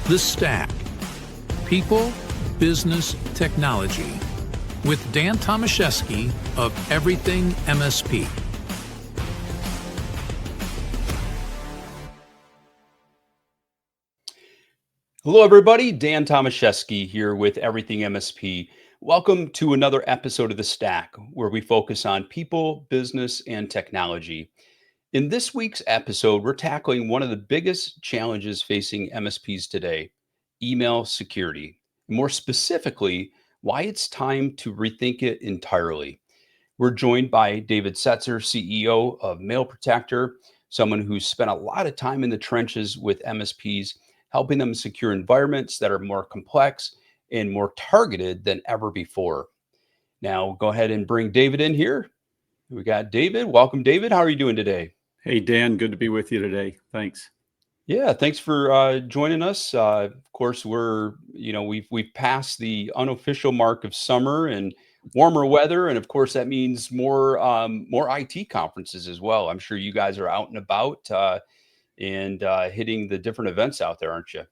The Stack. People, Business, Technology. With Dan Tomaszewski of Everything MSP. Hello, everybody. Dan Tomaszewski here with Everything MSP. Welcome to another episode of The Stack, where we focus on people, business, and technology. In this week's episode, we're tackling one of the biggest challenges facing MSPs today, email security. More specifically, why it's time to rethink it entirely. We're joined by David Setzer, CEO of Mail Protector, someone who's spent a lot of time in the trenches with MSPs, helping them secure environments that are more complex and more targeted than ever before. Now, go ahead and bring David in here. We got David. Welcome, David. How are you doing today? Hey, Dan, good to be with you today. Thanks. Yeah, thanks for joining us. Of course, we've passed the unofficial mark of summer and warmer weather, and of course that means more IT conferences as well. I'm sure you guys are out and about and hitting the different events out there, aren't you?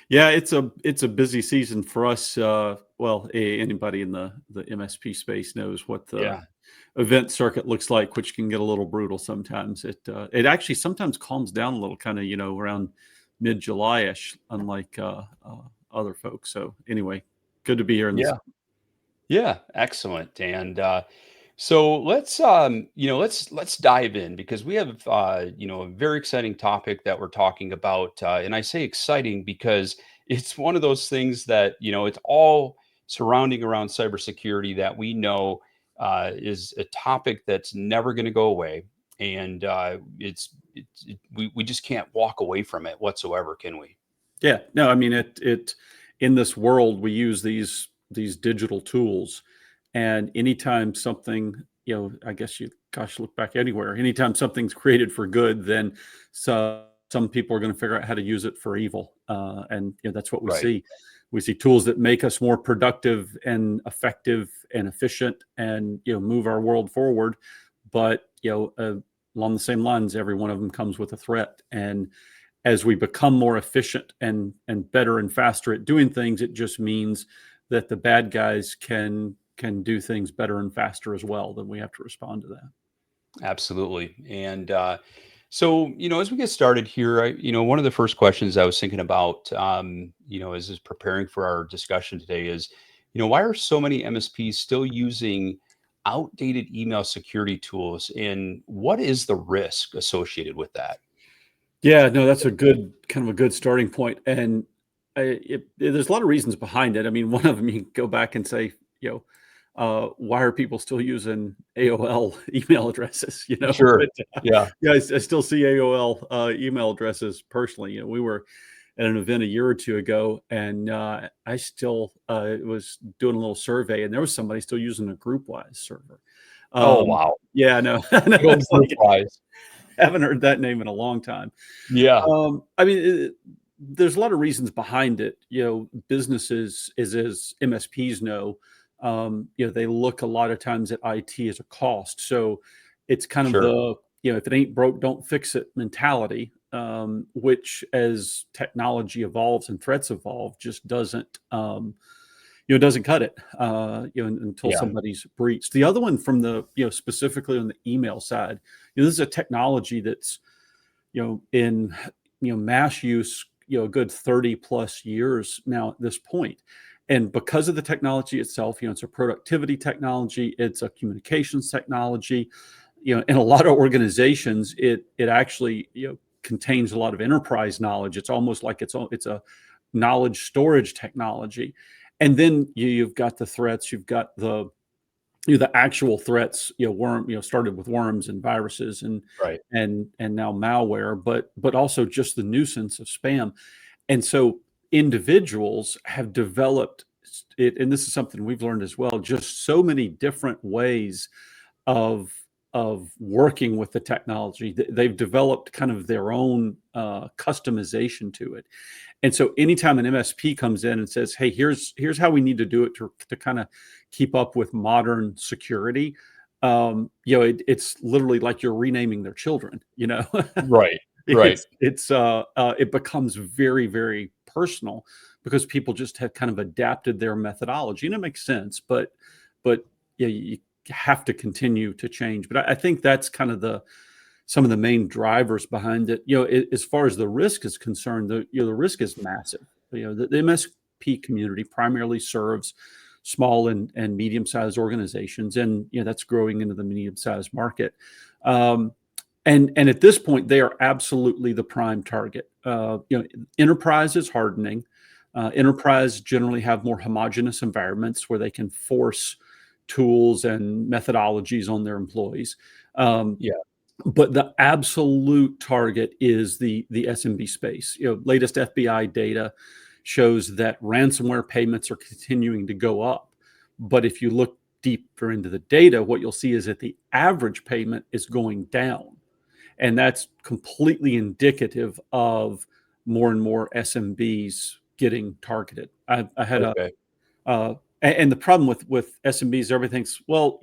Yeah, it's a busy season for us. Anybody in the MSP space knows what the Yeah. event circuit looks like, which can get a little brutal sometimes. It actually sometimes calms down a little, kind of around mid-July-ish, unlike other folks. So anyway, good to be here in this. Yeah, excellent. And so let's dive in because we have a very exciting topic that we're talking about, and I say exciting because it's one of those things that it's all surrounding around cybersecurity that we know is a topic that's never going to go away, and we just can't walk away from it whatsoever, can we? Yeah, no, I mean it in this world we use these digital tools, and anytime something, I guess look back anywhere, anytime something's created for good, then some people are going to figure out how to use it for evil. And that's what we Right. see. We see tools that make us more productive and effective and efficient and move our world forward. But along the same lines, every one of them comes with a threat. And as we become more efficient and better and faster at doing things, it just means that the bad guys can do things better and faster as well. Then we have to respond to that. Absolutely. And so, as we get started here, one of the first questions I was thinking about, as is preparing for our discussion today is, why are so many MSPs still using outdated email security tools, and what is the risk associated with that? Yeah, no, that's a good starting point. And there's a lot of reasons behind it. I mean, one of them, you can go back and say, why are people still using AOL email addresses? Sure. But, Yeah. yeah, I still see AOL email addresses personally. We were at an event a year or two ago, and I still was doing a little survey, and there was somebody still using a GroupWise server. Oh, wow. Yeah, I know. Good old GroupWise. Haven't heard that name in a long time. Yeah. I mean, there's a lot of reasons behind it. Businesses, as MSPs know, they look a lot of times at IT as a cost. So it's kind of Sure. if it ain't broke, don't fix it mentality, which as technology evolves and threats evolve, just doesn't cut it, until Yeah. somebody's breached. The other one from the, specifically on the email side, this is a technology that's, in, mass use, a good 30 plus years now at this point. And because of the technology itself, it's a productivity technology, it's a communications technology, in a lot of organizations, it actually, contains a lot of enterprise knowledge. It's almost like it's a knowledge storage technology. And then you've got the threats, you've got the actual threats, started with worms and viruses and Right. now malware, but also just the nuisance of spam. And so individuals have developed it, and this is something we've learned as well, just so many different ways of working with the technology. They've developed kind of their own customization to it. And so anytime an MSP comes in and says, hey, here's how we need to do it to kind of keep up with modern security, it's literally like you're renaming their children, Right. Right. It becomes very, very personal because people just have kind of adapted their methodology, and it makes sense. But yeah, you have to continue to change. But I think that's kind of some of the main drivers behind it. As far as the risk is concerned, the risk is massive. The MSP community primarily serves small and medium-sized organizations, and that's growing into the medium-sized market. And at this point, they are absolutely the prime target. Enterprise is hardening. Enterprise generally have more homogeneous environments where they can force tools and methodologies on their employees. Yeah. But the absolute target is the SMB space. Latest FBI data shows that ransomware payments are continuing to go up. But if you look deeper into the data, what you'll see is that the average payment is going down. And that's completely indicative of more and more SMBs getting targeted. I had Okay. and the problem with SMBs, everything's, well,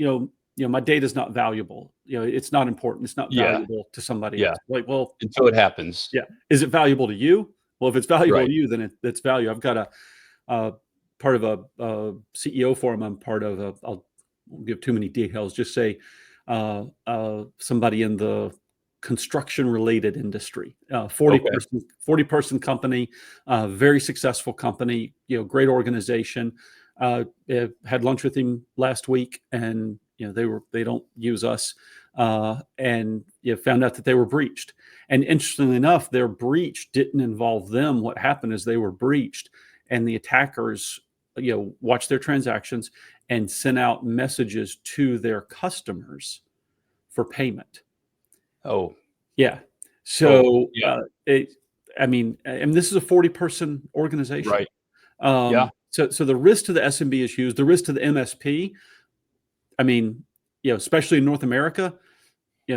my data is not valuable. It's not important. It's not Yeah. valuable to somebody Yeah. else. Like, well, Until it happens. yeah, is it valuable to you? Well, if it's valuable Right. to you, then it's value. I've got a part of a CEO forum I'm part of. I won't give too many details. Just say somebody in the construction related industry, 40 Okay. person 40-person company, very successful company, great organization. Had lunch with him last week, and they don't use us, and found out that they were breached. And interestingly enough, their breach didn't involve them. What happened is they were breached, and the attackers watched their transactions and sent out messages to their customers for payment. Oh. Yeah. Oh. So, Yeah. and this is a 40-person organization. Right. Yeah. So the risk to the SMB is huge. The risk to the MSP, especially in North America,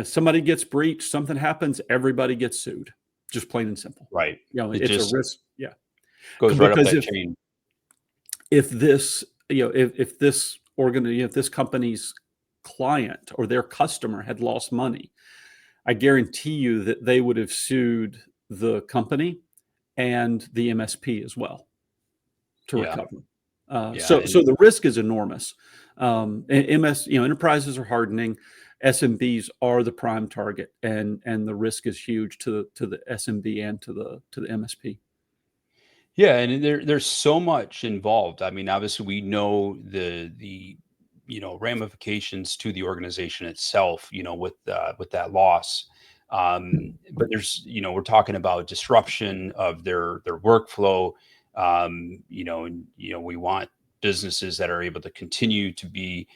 somebody gets breached, something happens, everybody gets sued. Just plain and simple. Right. It It's a just risk. Yeah. goes right up Because that chain. if this, if this if this company's client or their customer had lost money, I guarantee you that they would have sued the company and the MSP as well to Yeah. recover. Yeah. So And the risk is enormous. Enterprises are hardening. SMBs are the prime target, and the risk is huge to the SMB and to the MSP. yeah, and there's so much involved. I mean, obviously we know the ramifications to the organization itself, with that loss. But there's, we're talking about disruption of their workflow. And we want businesses that are able to continue to be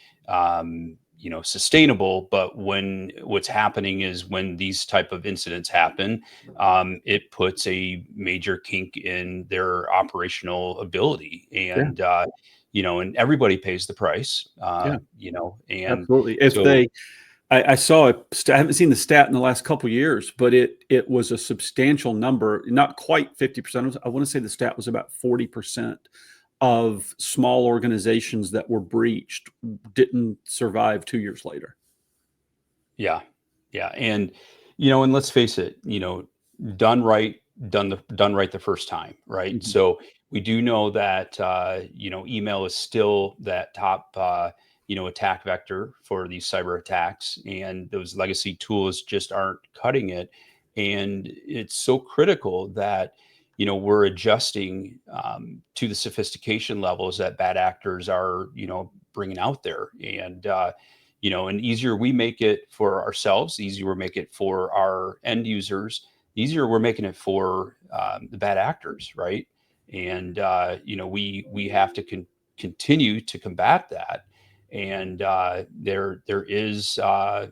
sustainable. But when what's happening is when these type of incidents happen, it puts a major kink in their operational ability, Yeah, and everybody pays the price. yeah, And absolutely. If so they, I saw I haven't seen the stat in the last couple of years, but it was a substantial number, not quite 50%. I want to say the stat was about 40% of small organizations that were breached didn't survive 2 years later. yeah, yeah, and let's face it, done right, done right the first time, right? Mhm. So we do know that email is still that top attack vector for these cyber attacks, and those legacy tools just aren't cutting it. And it's so critical that we're adjusting to the sophistication levels that bad actors are bringing out there. And easier we make it for ourselves, the easier we make it for our end users, the easier we're making it for the bad actors, right? And we have to continue to combat that. And there is a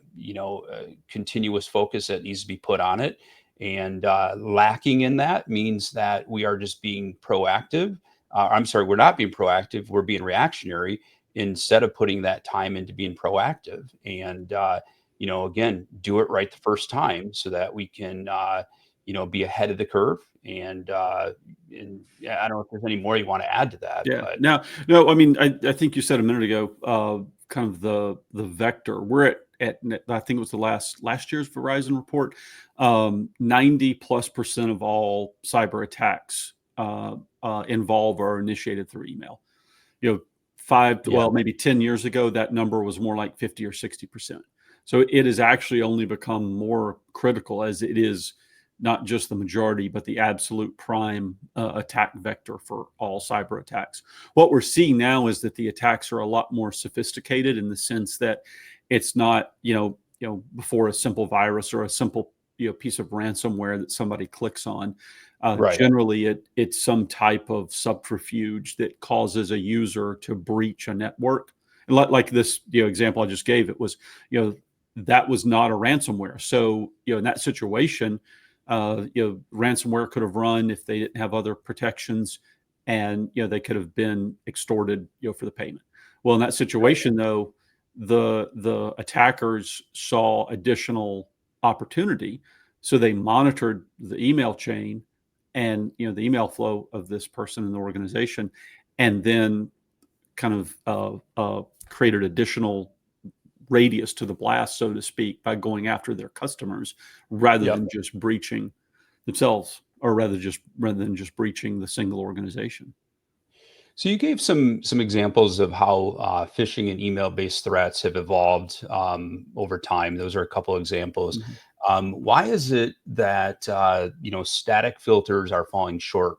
continuous focus that needs to be put on it. And lacking in that means that we are just being proactive. I'm sorry, we're not being proactive. We're being reactionary instead of putting that time into being proactive. And again, do it right the first time so that we can be ahead of the curve. And yeah, I don't know if there's any more you want to add to that, Yeah. but Now, no, I think you said a minute ago, kind of the vector. We're at I think it was the last year's Verizon report, 90+% of all cyber attacks involve or are initiated through email. You know, Yeah. maybe 10 years ago, that number was more like 50 or 60%. So it has actually only become more critical as it is not just the majority, but the absolute prime attack vector for all cyber attacks. What we're seeing now is that the attacks are a lot more sophisticated in the sense that it's not, before a simple virus or a simple, piece of ransomware that somebody clicks on. Right. Generally, it's some type of subterfuge that causes a user to breach a network. And like this, example I just gave, it was, that was not a ransomware. So, in that situation, ransomware could have run if they didn't have other protections, and they could have been extorted, for the payment. Well, in that situation, though, the attackers saw additional opportunity, so they monitored the email chain and the email flow of this person in the organization, and then kind of created additional radius to the blast, so to speak, by going after their customers rather Yep. than just breaching themselves, or rather than just breaching the single organization. So you gave some examples of how phishing and email-based threats have evolved over time. Those are a couple examples. Mhm. Why is it that static filters are falling short?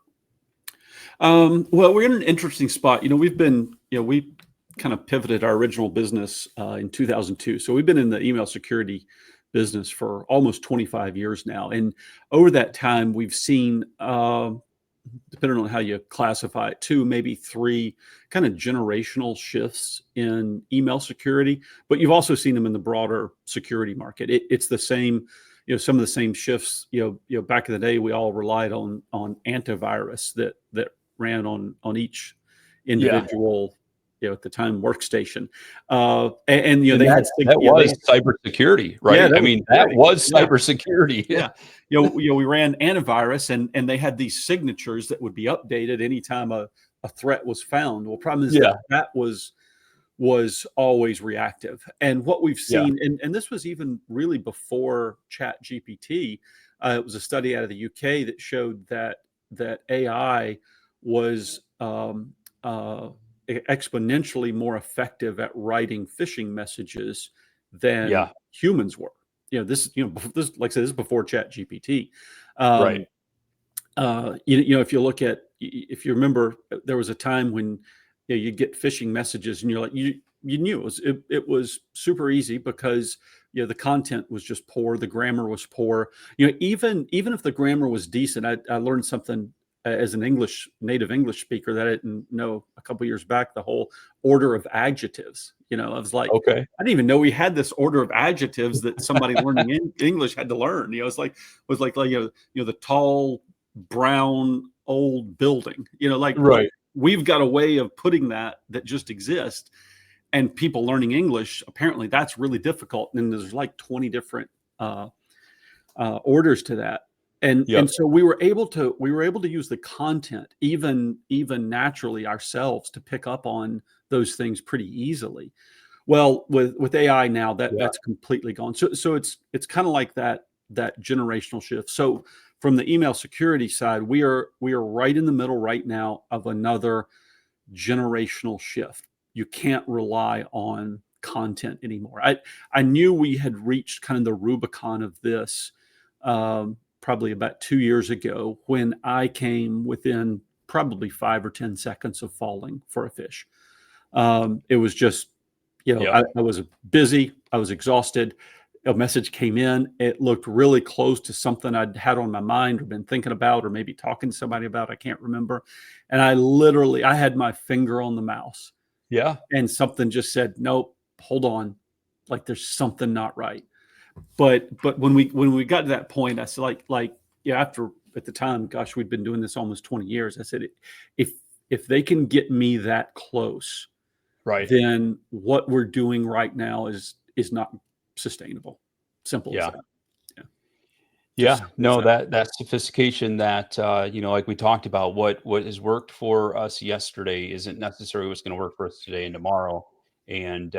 Well, we're in an interesting spot. We kind of pivoted our original business in 2002. So we've been in the email security business for almost 25 years now. And over that time, we've seen, depending on how you classify it, two, maybe three kind of generational shifts in email security. But you've also seen them in the broader security market. It's the same, some of the same shifts. Back in the day, we all relied on antivirus that ran on each Yeah. individual, at the time, workstation. And And they had that was cybersecurity, yeah, right? that I was mean, that security. was Yeah. cybersecurity. Yeah. We ran antivirus, and they had these signatures that would be updated anytime a threat was found. Well, problem is Yeah. that was always reactive. And what we've Yeah. seen, and this was even really before Chat GPT, it was a study out of the UK that showed that AI was exponentially more effective at writing phishing messages than Yeah. humans were. This, like I said, this is before Chat GPT. Right. If you look at, if you remember, there was a time when you get phishing messages, and you're like, you knew it was super easy because the content was just poor, the grammar was poor. Even if the grammar was decent, I learned something as an native English speaker that I didn't know a couple years back. The whole order of adjectives. I was like, Okay. I didn't even know we had this order of adjectives that somebody learning English had to learn. It's like the tall, brown, old building. Like Right. we've got a way of putting that just exists, and people learning English, apparently that's really difficult. And there's like 20 different orders to that. And Yep. so we were able to use the content even naturally ourselves to pick up on those things pretty easily. Well, with AI now, Yeah. that's completely gone. So it's kind of like that generational shift. So from the email security side, we are right in the middle right now of another generational shift. You can't rely on content anymore. I knew we had reached kind of the Rubicon of this probably about 2 years ago, when I came within probably 5 or 10 seconds of falling for a fish. It was just, Yep. I was busy, I was exhausted. A message came in. It looked really close to something I'd had on my mind or been thinking about, or maybe talking to somebody about. I can't remember. And I had my finger on the mouse, Yeah. and something just said, nope, hold on. Like there's something not right. But when we got to that point, I said, after, at the time, gosh, we'd been doing this almost 20 years. I said, if they can get me that close, Right. then what we're doing right now is not sustainable. Simple as Yeah. that. Yeah. Just Yeah. simple as No, that. that sophistication that like we talked about, what has worked for us yesterday isn't necessarily what's going to work for us today and tomorrow. And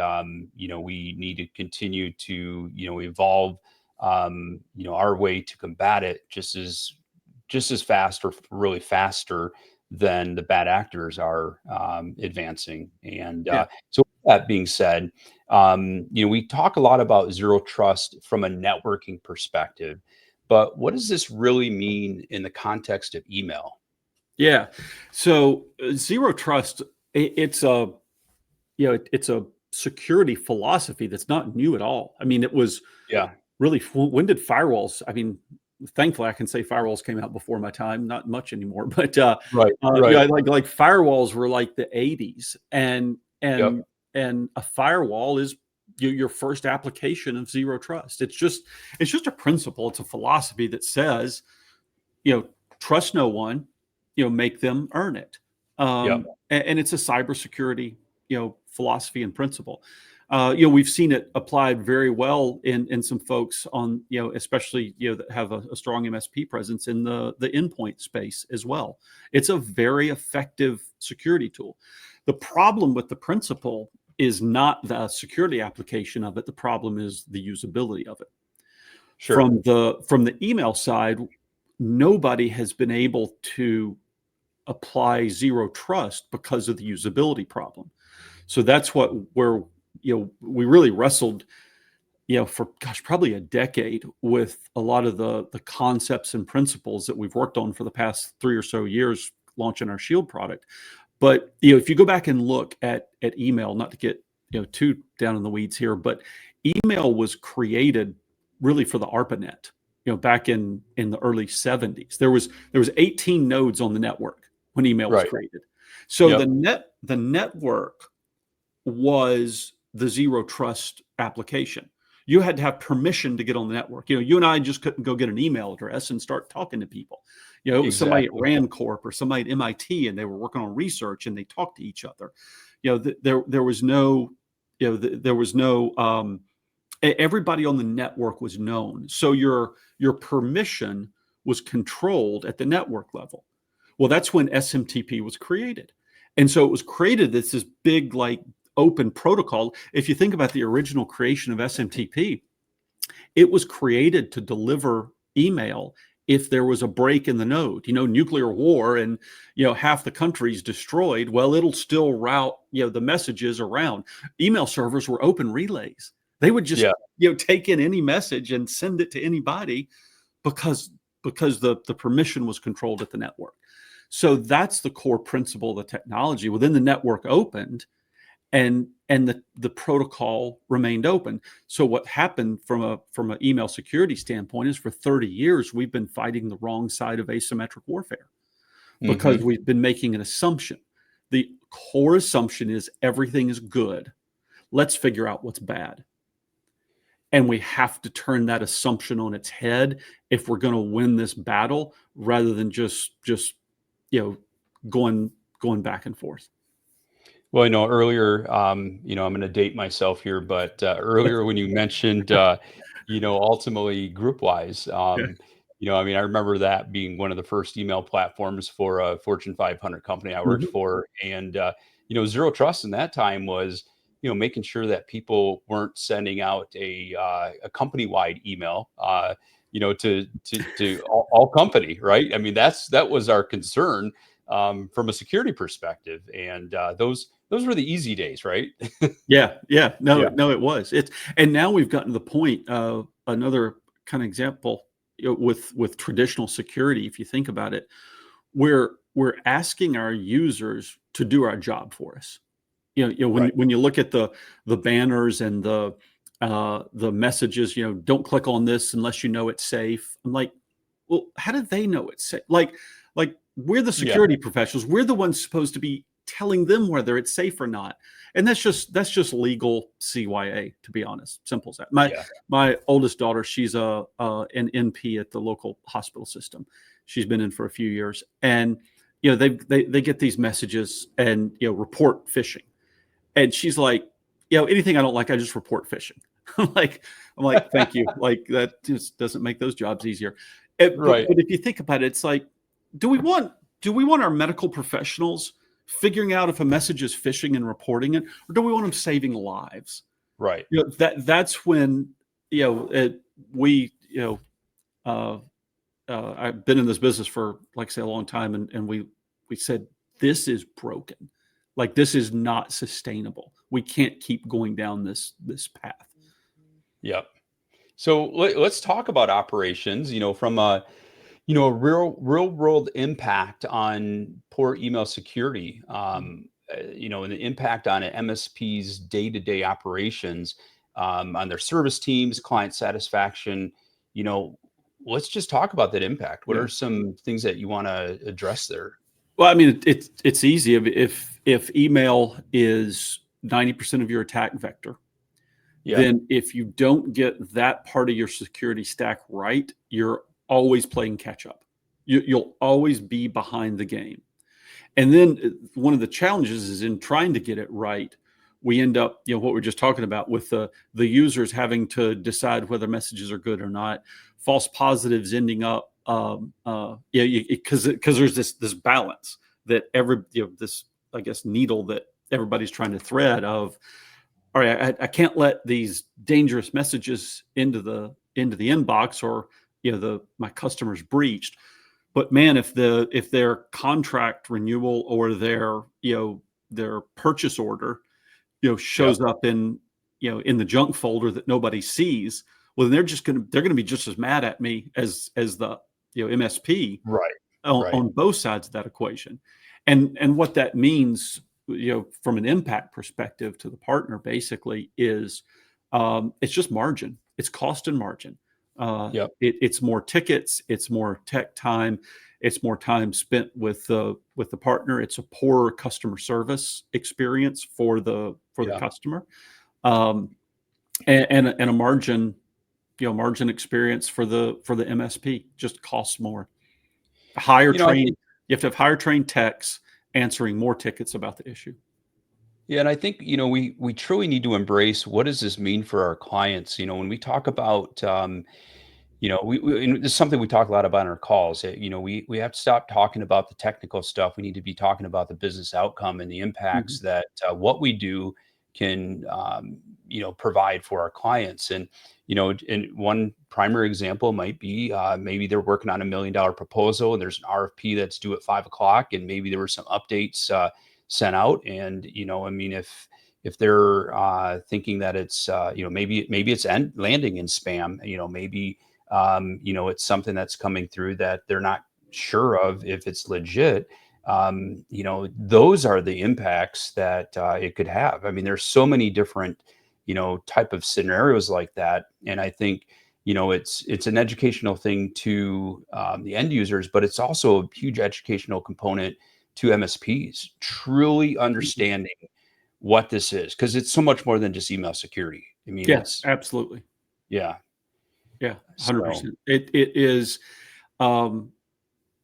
we need to continue to evolve our way to combat it just as fast, or really faster than the bad actors are advancing. And Yeah. so with that being said, we talk a lot about zero trust from a networking perspective, but what does this really mean in the context of email? Yeah. So zero trust, it's a it's a security philosophy that's not new at all. I mean, it was Yeah. really, when did firewalls? I mean, thankfully, I can say firewalls came out before my time. Not much anymore, but Right. yeah, Right. like firewalls were like the '80s, and Yep. a firewall is your first application of zero trust. It's just a principle. It's a philosophy that says, you know, trust no one, make them earn it. Yep. And it's a cybersecurity, philosophy and principle. We've seen it applied very well in some folks on, especially, that have a strong MSP presence in the endpoint space as well. It's a very effective security tool. The problem with the principle is not the security application of it. The problem is the usability of it. Sure. From the email side, nobody has been able to apply zero trust because of the usability problem. So that's where we really wrestled, for probably a decade with a lot of the concepts and principles that we've worked on for the past 3 or so years launching our Shield product. But if you go back and look at email, not to get too down in the weeds here, but email was created really for the ARPANET. Back in the early '70s, there was 18 nodes on the network when email was Right. created. So Yep. the network was the zero trust application. You had to have permission to get on the network. You and I just couldn't go get an email address and start talking to people. It was somebody at Exactly. Rand Corp or somebody at MIT, and they were working on research and they talked to each other. There was no, there was no. Everybody on the network was known, so your permission was controlled at the network level. Well, that's when SMTP was created, and so it was created as this big, like, open protocol. If you think about the original creation of SMTP, it was created to deliver email if there was a break in the node, nuclear war, and half the country's destroyed. Well, it'll still route the messages around. Email servers were open relays. They would just Yeah. take in any message and send it to anybody because the permission was controlled at the network. So that's the core principle of the technology. Within the network opened, and the protocol remained open. So what happened from an email security standpoint is, for 30 years we've been fighting the wrong side of asymmetric warfare because Hmm. we've been making an assumption. The core assumption is everything is good. Let's figure out what's bad. And we have to turn that assumption on its head if we're going to win this battle, rather than just going back and forth. Well, I know earlier, I'm going to date myself here, but earlier when you mentioned, ultimately GroupWise, Yeah. I mean, I remember that being one of the first email platforms for a Fortune 500 company I worked Mhm. for. And, zero trust in that time was, making sure that people weren't sending out a company-wide email, to all company, right? I mean, that was our concern from a security perspective. And those were the easy days, right? Yeah. No, Yeah. no, it was. And now we've gotten to the point of another kind of example, with traditional security. If you think about it, we're asking our users to do our job for us. When Right. you look at the banners and the messages, don't click on this unless you know it's safe. I'm like, well, how do they know it's safe? Like we're the Yeah. security professionals. We're the ones supposed to be telling them whether it's safe or not. And that's just legal CYA, to be honest. Simple as that. Yeah. My oldest daughter, she's an NP at the local hospital system. She's been in for a few years, and they get these messages and report phishing, and she's like, anything I don't like, I just report phishing. I'm like, thank you. Like, that just doesn't make those jobs easier. But Right. if you think about it, it's like, do we want our medical professionals figuring out if a message is phishing and reporting it, or do we want them saving lives? Right. That's when, we, I've been in this business for, like I say, a long time. And we said, this is broken. Like, this is not sustainable. We can't keep going down this path. Yep. So let's talk about operations, from a, real world impact on poor email security, and the impact on an MSP's day-to-day operations, on their service teams, client satisfaction. You know, let's just talk about that impact. What Yeah. are some things that you want to address there? Well, I mean, it's easy. If email is 90% of your attack vector, Yeah. then if you don't get that part of your security stack right, you're always playing catch up. You'll always be behind the game. And then one of the challenges is in trying to get it right, we end up, what we're just talking about with the users having to decide whether messages are good or not, false positives ending up, because there's this balance that this, I guess, needle that everybody's trying to thread of, all right, I can't let these dangerous messages into the inbox, or my customer's breached. But man, if their contract renewal or their purchase order shows up in the junk folder that nobody sees, well, then they're gonna be just as mad at me as the MSP Right. on both sides of that equation. And what that means, from an impact perspective to the partner, basically is, it's just margin. It's cost and margin. Yep. It's more tickets. It's more tech time. It's more time spent with the partner. It's a poorer customer service experience for the customer, and a margin experience for the MSP. Just costs more. Higher I trained. think, You have to have higher trained techs answering more tickets about the issue. yeah, and I think, we truly need to embrace, what does this mean for our clients? When we talk about, and this is something we talk a lot about in our calls. We have to stop talking about the technical stuff. We need to be talking about the business outcome and the impacts Mhm. that what we do can, provide for our clients. And one primary example might be, maybe they're working on $1 million proposal, and there's an RFP that's due at 5 o'clock, and maybe there were some updates sent out. And I mean, if they're thinking that it's, maybe it's landing in spam, maybe it's something that's coming through that they're not sure of if it's legit. Those are the impacts that it could have. I mean, there's so many different, type of scenarios like that. And I think, it's an educational thing to the end users, but it's also a huge educational component to MSPs, truly understanding what this is, because it's so much more than just email security. I mean, Yeah, it's, absolutely. yeah. Yeah, So 100%. It is, like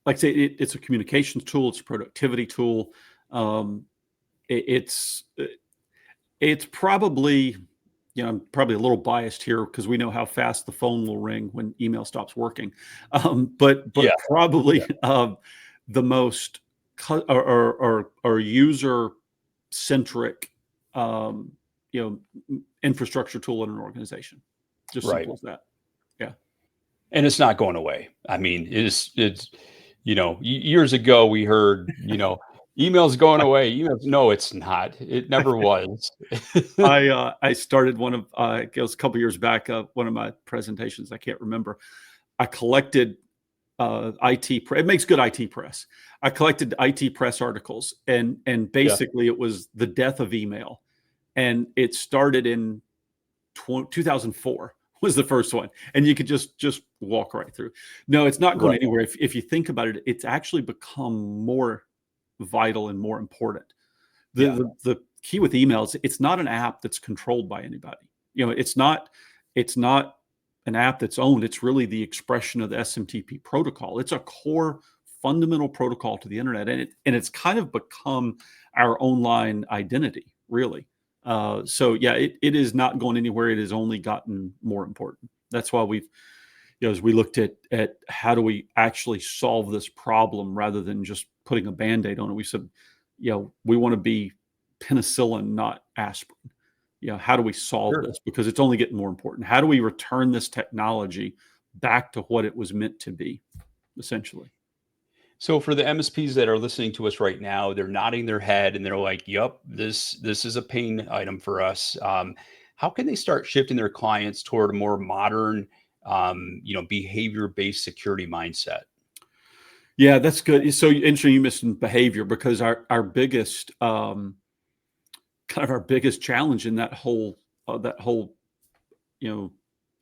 I say, it's a communications tool. It's a productivity tool. Um, it's probably, I'm probably a little biased here because we know how fast the phone will ring when email stops working. But yeah, probably yeah, the most or user centric, infrastructure tool in an organization. Just right. simple as that. Yeah. And it's not going away. I mean, it's years ago we heard, emails going away. Emails, no, it's not. It never was. I started one of, it was a couple years back, one of my presentations. I can't remember. I collected it makes good IT press. I collected IT press articles, and Yeah, basically it was the death of email, and it started in 2004 was the first one, and you could just walk right through. No, it's not going right. anywhere. If you think about it, it's actually become more vital and more important. The, Yeah, the the key with emails, it's not an app that's controlled by anybody. It's not an app that's owned. It's really the expression of the SMTP protocol. It's a core fundamental protocol to the internet, and it's kind of become our online identity, really. So yeah, it is not going anywhere. It has only gotten more important. That's why we've, as we looked at how do we actually solve this problem rather than just putting a Band-Aid on it, we said, we want to be penicillin, not aspirin. How do we solve this? Because it's only getting more important. How do we return this technology back to what it was meant to be, essentially? So for the MSPs that are listening to us right now, they're nodding their head and they're like, "Yep, this is a pain item for us." How can they start shifting their clients toward a more modern, behavior-based security mindset? Yeah, that's good. So interesting you mentioned behavior, because our biggest kind of our biggest challenge in that whole you know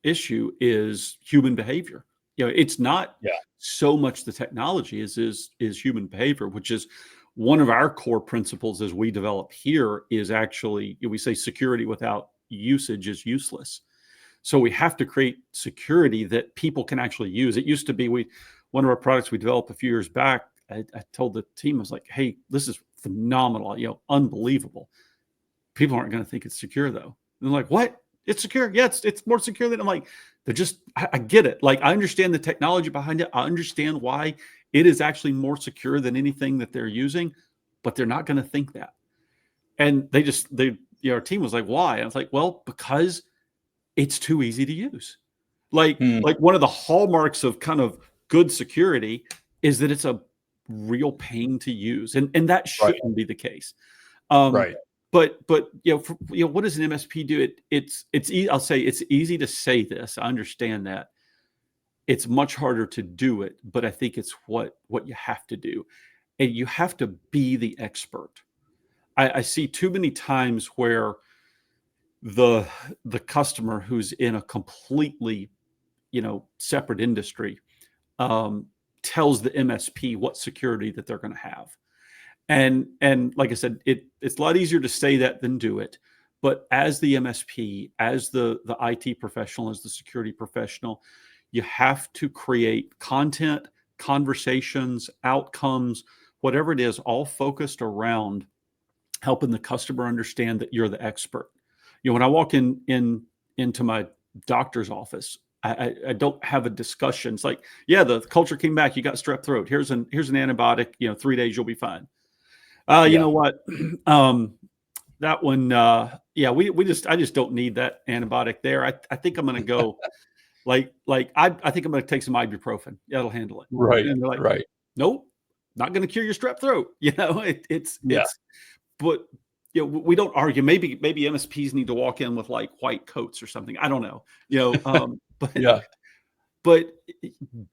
issue is human behavior. It's not Yeah. so much the technology is human behavior, which is one of our core principles as we develop here. Is actually, we say security without usage is useless. So we have to create security that people can actually use. It used to be one of our products we developed a few years back. I told the team, I was like, "Hey, this is phenomenal, unbelievable. People aren't going to think it's secure though." And they're like, "What? It's secure? Yeah, it's more secure than." I'm like, I get it. Like, I understand the technology behind it. I understand why it is actually more secure than anything that they're using, but they're not going to think that. And our team was like, "Why?" And I was like, "Well, because it's too easy to use." Hmm. Like one of the hallmarks of kind of good security is that it's a real pain to use, and that Right. shouldn't be the case. Um, Right. but what does an MSP do? I'll say it's easy to say this. I understand that. It's much harder to do it, but I think it's what you have to do, and you have to be the expert. I see too many times where the customer who's in a completely separate industry tells the MSP what security that they're going to have. And like I said, it's a lot easier to say that than do it. But as the MSP, as the IT professional, as the security professional, you have to create content, conversations, outcomes, whatever it is, all focused around helping the customer understand that you're the expert. When I walk into my doctor's office, I don't have a discussion. It's like, "Yeah, the culture came back. You got strep throat. Here's an antibiotic. 3 days, you'll be fine." You Yeah. know what? That one, yeah, I just don't need that antibiotic there. I think I'm going to go I think I'm going to take some ibuprofen. That'll handle it. Right. And they're like, Right. "Nope, not going to cure your strep throat." Yeah. But we don't argue. Maybe MSPs need to walk in with like white coats or something. I don't know. But Yeah. but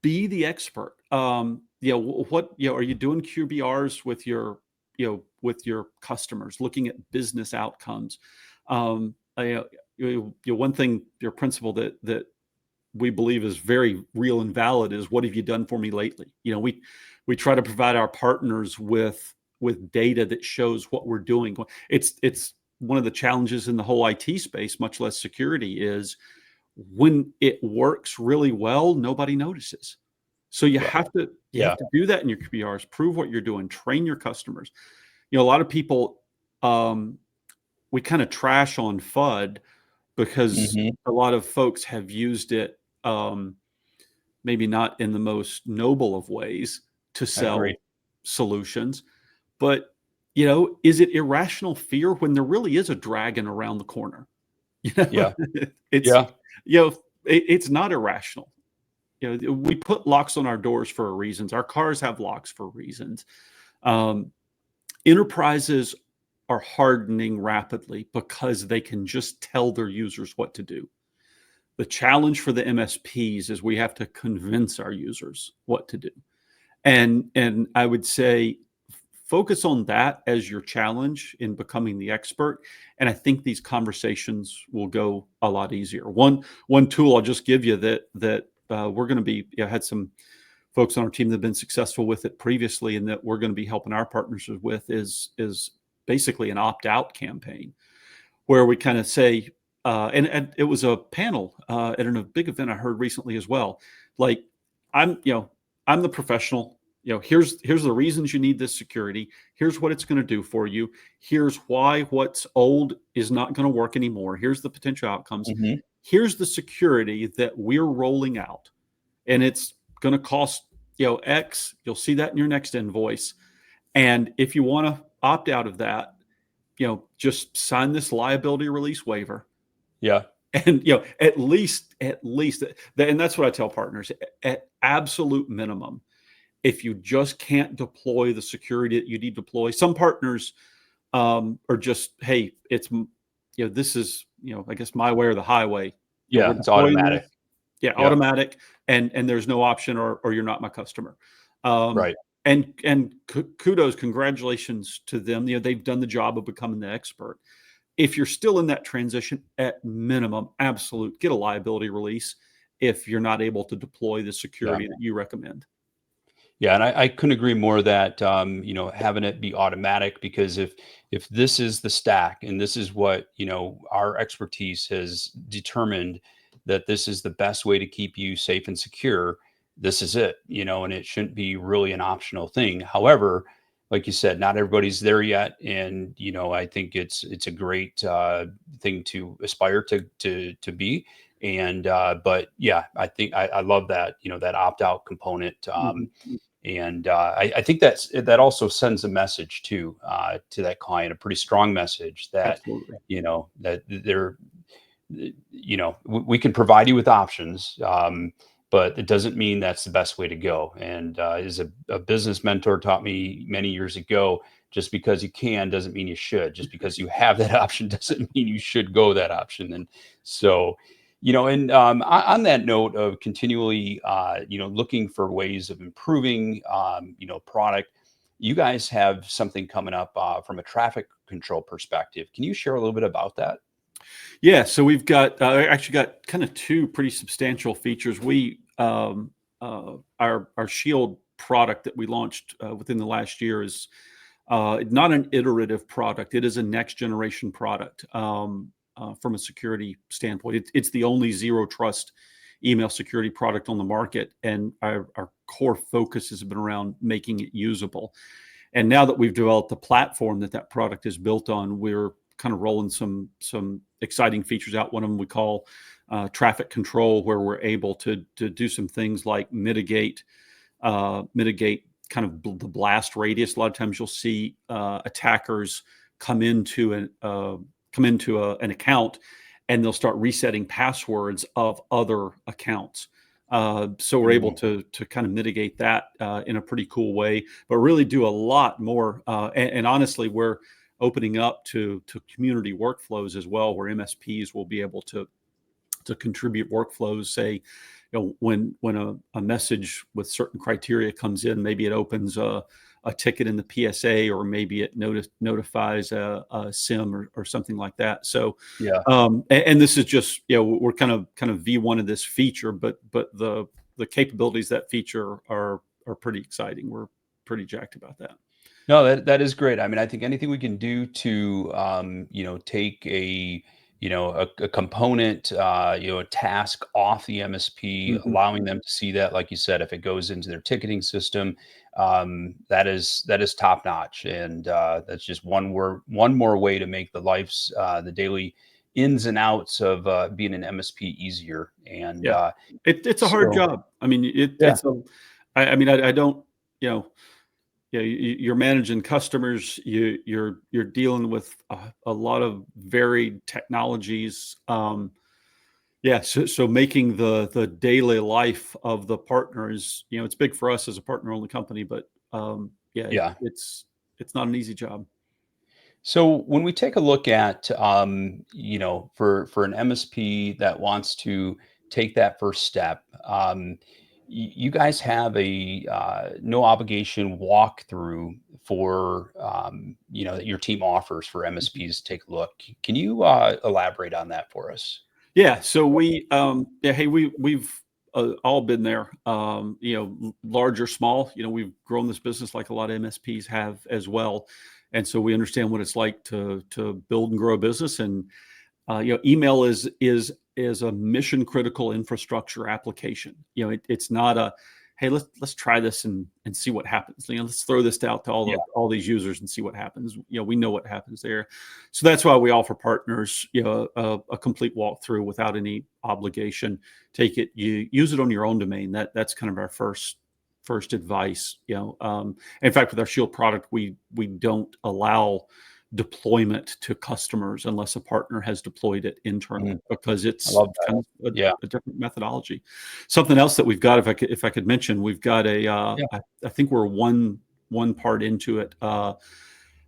be the expert. What are you doing QBRs with your customers, looking at business outcomes? One thing, your principle that we believe is very real and valid is, "What have you done for me lately?" We try to provide our partners with data that shows what we're doing. It's one of the challenges in the whole IT space, much less security, is when it works really well, nobody notices. So you Right. have to Yeah. do that in your QBRs, prove what you're doing, train your customers. A lot of people, we kind of trash on FUD because Hmm. a lot of folks have used it, maybe not in the most noble of ways, to I agree. sell solutions. But is it irrational fear when there really is a dragon around the corner? You know, Yeah. it's Yeah. it's not irrational. We put locks on our doors for a reasons. Our cars have locks for reasons. Um, Enterprises are hardening rapidly because they can just tell their users what to do. The challenge for the MSPs is we have to convince our users what to do. And I would say focus on that as your challenge in becoming the expert. And I think these conversations will go a lot easier. One tool I'll just give you that we're going to be, had some folks on our team that have been successful with it previously, and that we're going to be helping our partners with is basically an opt-out campaign, where we kind of say, and it was a panel at a big event I heard recently as well. Like, I'm I'm the professional. Here's the reasons you need this security. Here's what it's going to do for you. Here's why what's old is not going to work anymore. Here's the potential outcomes. Hmm. Here's the security that we're rolling out, and it's going to cost X. You'll see that in your next invoice. And if you want to opt out of that, just sign this liability release waiver. Yeah. And, at least, and that's what I tell partners, at absolute minimum, if you just can't deploy the security that you need to deploy. Some partners are just, hey, this is, I guess my way or the highway. Yeah. We're It's deploying automatic. this. Yeah, Yeah. automatic, and there's no option, or you're not my customer. Right. And kudos, congratulations to them. They've done the job of becoming the expert. If you're still in that transition, at minimum, absolute, get a liability release if you're not able to deploy the Yeah. security that you recommend. Yeah, and I couldn't agree more that having it be automatic, because if this is the stack and this is what our expertise has determined that this is the best way to keep you safe and secure, this is it, and it shouldn't be really an optional thing. However, like you said, not everybody's there yet, and I think it's a great thing to aspire to be. And but yeah, I think I love that that opt out component. And I think that also sends a message to that client, a pretty strong message that Absolutely. that they're we can provide you with options, but it doesn't mean that's the best way to go. And as a business mentor taught me many years ago, just because you can doesn't mean you should. Just because you have that option doesn't mean you should go that option. And so, and on that note of continually, looking for ways of improving, product, you guys have something coming up from a traffic control perspective. Can you share a little bit about that? Yeah, so we've got actually got kind of two pretty substantial features. We our Shield product that we launched within the last year is not an iterative product. It is a next generation product from a security standpoint. It's the only zero trust email security product on the market, and our core focus has been around making it usable. And now that we've developed the platform that product is built on, we're kind of rolling some exciting features out. One of them we call traffic control, where we're able to do some things like mitigate kind of the blast radius. A lot of times you'll see attackers come into an account, and they'll start resetting passwords of other accounts. So we're able to kind of mitigate that in a pretty cool way, but really do a lot more. And honestly, we're opening up to community workflows as well, where MSPs will be able to contribute workflows. Say, when a message with certain criteria comes in, maybe it opens a ticket in the PSA, or maybe it notifies a SIM or something like that. So Yeah. and this is just, we're kind of V1 of this feature, but the capabilities that feature are pretty exciting. We're pretty jacked about that. No, that is great. I mean, I think anything we can do to, take a component, a task off the MSP, Mhm. allowing them to see that, like you said, if it goes into their ticketing system, that is top notch, and that's just one more way to make the daily ins and outs of being an MSP easier. And Yeah, it's a hard so, job. I mean, yeah, I mean, I don't, you're managing customers. You're dealing with a lot of varied technologies. Yeah, so making the daily life of the partner is, it's big for us as a partner only company, but yeah, yeah. it's not an easy job. So when we take a look at, for an MSP that wants to take that first step, you guys have a no obligation walkthrough for, that your team offers for MSPs to take a look. Can you elaborate on that for us? Yeah, so hey, we've all been there. Large or small. We've grown this business like a lot of MSPs have as well, and so we understand what it's like to build and grow a business. And email is a mission critical infrastructure application. It's not a, hey, let's try this and see what happens. Let's throw this out to Yeah. all these users and see what happens. We know what happens there. So that's why we offer partners a complete walkthrough without any obligation. Take it, you use it on your own domain. That's kind of our first first advice. In fact, with our Shield product, we don't allow deployment to customers unless a partner has deployed it internally, because I it's love that. kind of Yeah. a different methodology. Something else that we've got, if I could mention, we've got I think we're one part into it, a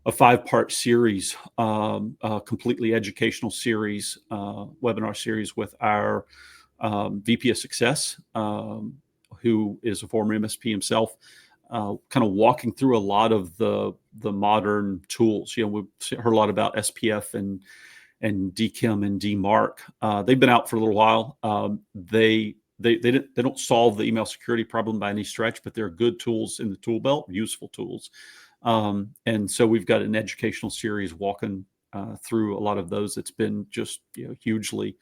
5-part series, a completely educational series, webinar series with our VP of Success, who is a former MSP himself, kind of walking through a lot of the modern tools. We've heard a lot about SPF and DKIM and DMARC. They've been out for a little while. They don't solve the email security problem by any stretch, but they're good tools in the tool belt, useful tools. And so we've got an educational series walking through a lot of those. It's been just hugely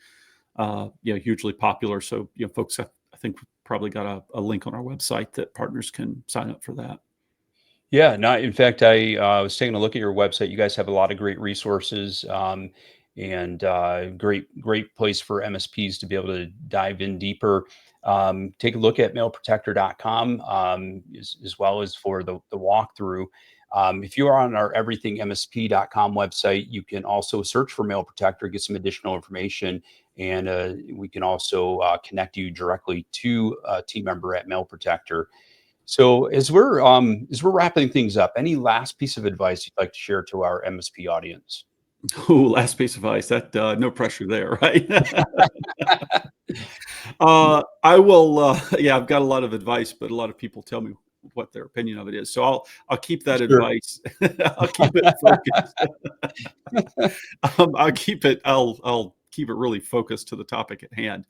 popular. So folks, I think we've probably got a link on our website that partners can sign up for that. Yeah, no, in fact, I was taking a look at your website. You guys have a lot of great resources, and great place for MSPs to be able to dive in deeper. Take a look at mailprotector.com, as well as for the walkthrough. If you are on our everythingmsp.com website, you can also search for Mail Protector, get some additional information, and we can also connect you directly to a team member at Mail Protector. So as we're wrapping things up, any last piece of advice you'd like to share to our MSP audience? Oh, last piece of advice. That no pressure there, right? I will. Yeah, I've got a lot of advice, but a lot of people tell me what their opinion of it is. So I'll keep that Sure. advice. I'll keep it focused. I'll keep it really focused to the topic at hand.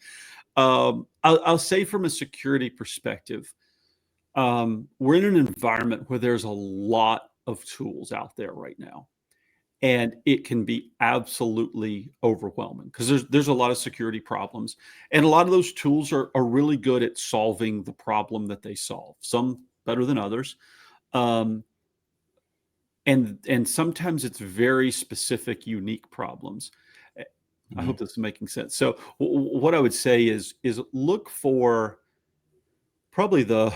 I'll say, from a security perspective, we're in an environment where there's a lot of tools out there right now, and it can be absolutely overwhelming because there's a lot of security problems, and a lot of those tools are really good at solving the problem that they solve, some better than others. And sometimes it's very specific, unique problems. I hope this is making sense. So what I would say is look for probably the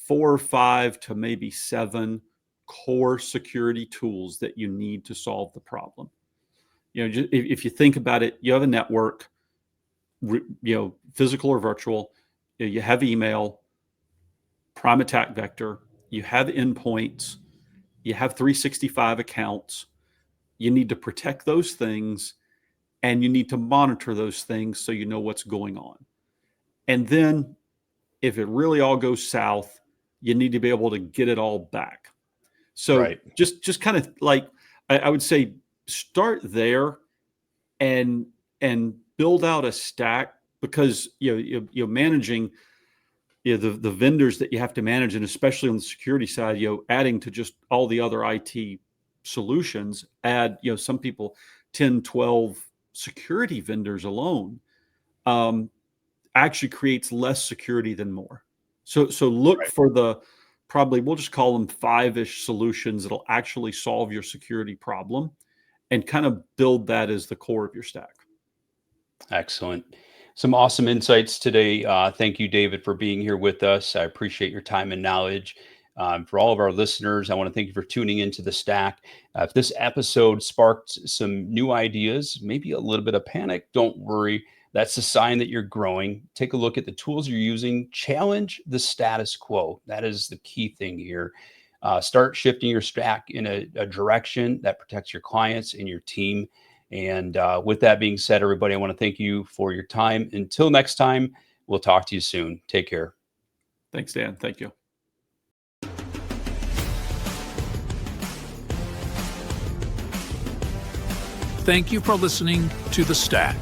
4 or 5 to maybe 7 core security tools that you need to solve the problem. If you think about it, you have a network, physical or virtual. You have email, prime attack vector. You have endpoints. You have 365 accounts. You need to protect those things, and you need to monitor those things so you know what's going on. And then, if it really all goes south, you need to be able to get it all back. So Right. just kind of like, I would say, start there and build out a stack, because you're managing the vendors that you have to manage, and especially on the security side, adding to just all the other IT solutions, add some people 10, 12 security vendors alone, actually creates less security than more. So look Right. for probably, we'll just call them 5-ish solutions that'll actually solve your security problem, and kind of build that as the core of your stack. Excellent. Some awesome insights today. Thank you, David, for being here with us. I appreciate your time and knowledge. For all of our listeners, I want to thank you for tuning into the Stack. If this episode sparked some new ideas, maybe a little bit of panic, don't worry. That's a sign that you're growing. Take a look at the tools you're using. Challenge the status quo. That is the key thing here. Start shifting your stack in a direction that protects your clients and your team. And with that being said, everybody, I want to thank you for your time. Until next time, we'll talk to you soon. Take care. Thanks, Dan. Thank you. Thank you for listening to The Stack.